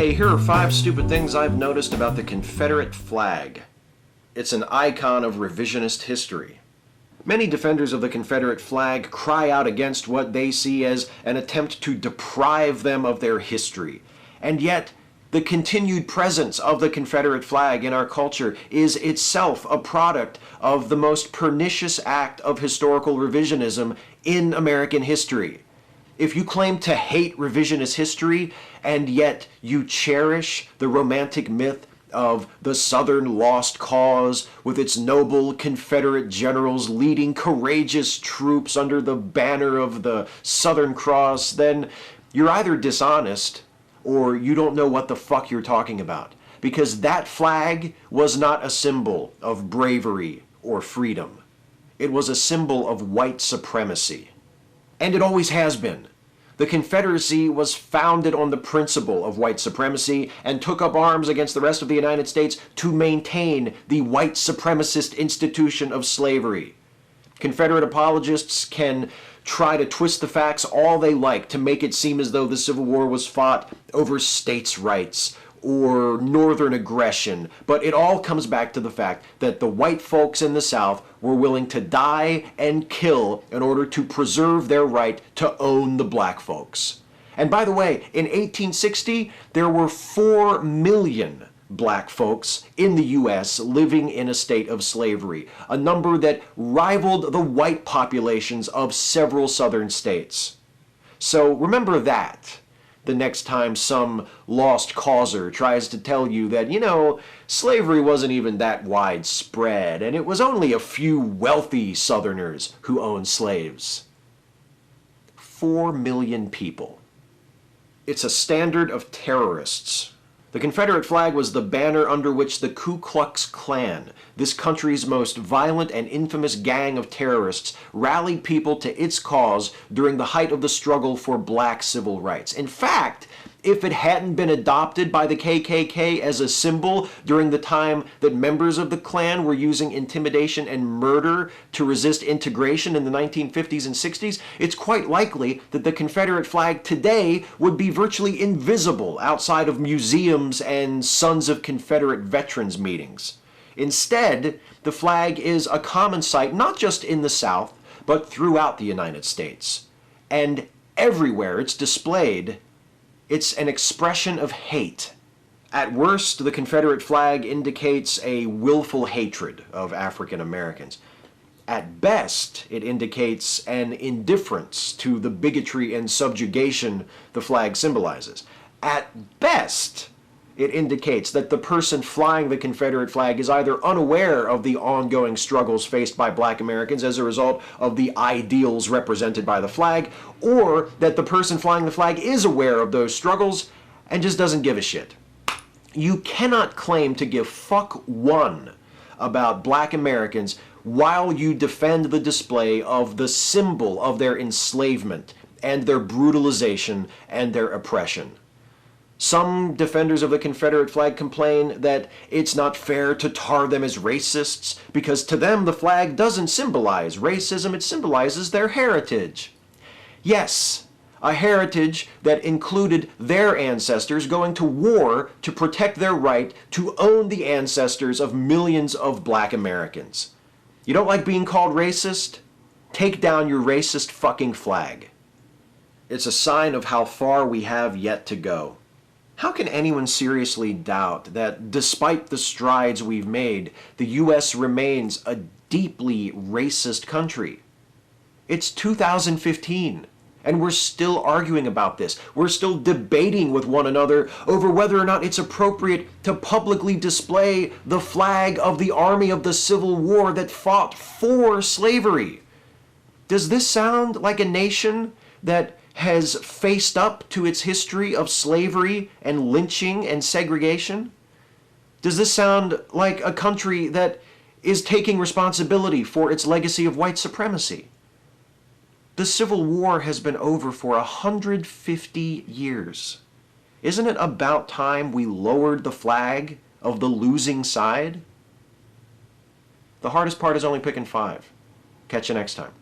Hey, here are 5 stupid things I've noticed about the Confederate flag. It's an icon of revisionist history. Many defenders of the Confederate flag cry out against what they see as an attempt to deprive them of their history. And yet, the continued presence of the Confederate flag in our culture is itself a product of the most pernicious act of historical revisionism in American history. If you claim to hate revisionist history, and yet you cherish the romantic myth of the Southern lost cause with its noble Confederate generals leading courageous troops under the banner of the Southern Cross, then you're either dishonest or you don't know what the fuck you're talking about. Because that flag was not a symbol of bravery or freedom. It was a symbol of white supremacy. And it always has been. The Confederacy was founded on the principle of white supremacy and took up arms against the rest of the United States to maintain the white supremacist institution of slavery. Confederate apologists can try to twist the facts all they like to make it seem as though the Civil War was fought over states' rights or northern aggression, but it all comes back to the fact that the white folks in the South were willing to die and kill in order to preserve their right to own the black folks. And by the way, in 1860, there were 4 million black folks in the U.S. living in a state of slavery, a number that rivaled the white populations of several southern states. So remember that the next time some lost causer tries to tell you that, slavery wasn't even that widespread, and it was only a few wealthy Southerners who owned slaves. 4 million people. It's a standard of terrorists. The Confederate flag was the banner under which the Ku Klux Klan, this country's most violent and infamous gang of terrorists, rallied people to its cause during the height of the struggle for black civil rights. In fact, if it hadn't been adopted by the KKK as a symbol during the time that members of the Klan were using intimidation and murder to resist integration in the 1950s and 60s, it's quite likely that the Confederate flag today would be virtually invisible outside of museums and Sons of Confederate Veterans meetings. Instead, the flag is a common sight not just in the South, but throughout the United States. And everywhere it's displayed, it's an expression of hate. At worst, the Confederate flag indicates a willful hatred of African Americans. At best, it indicates an indifference to the bigotry and subjugation the flag symbolizes. At best, it indicates that the person flying the Confederate flag is either unaware of the ongoing struggles faced by black Americans as a result of the ideals represented by the flag, or that the person flying the flag is aware of those struggles and just doesn't give a shit. You cannot claim to give fuck one about black Americans while you defend the display of the symbol of their enslavement and their brutalization and their oppression. Some defenders of the Confederate flag complain that it's not fair to tar them as racists because to them the flag doesn't symbolize racism, it symbolizes their heritage. Yes, a heritage that included their ancestors going to war to protect their right to own the ancestors of millions of black Americans. You don't like being called racist? Take down your racist fucking flag. It's a sign of how far we have yet to go. How can anyone seriously doubt that despite the strides we've made, the U.S. remains a deeply racist country? It's 2015, and we're still arguing about this. We're still debating with one another over whether or not it's appropriate to publicly display the flag of the army of the Civil War that fought for slavery. Does this sound like a nation that has faced up to its history of slavery and lynching and segregation? Does this sound like a country that is taking responsibility for its legacy of white supremacy? The Civil War has been over for 150 years. Isn't it about time we lowered the flag of the losing side? The hardest part is only picking 5. Catch you next time.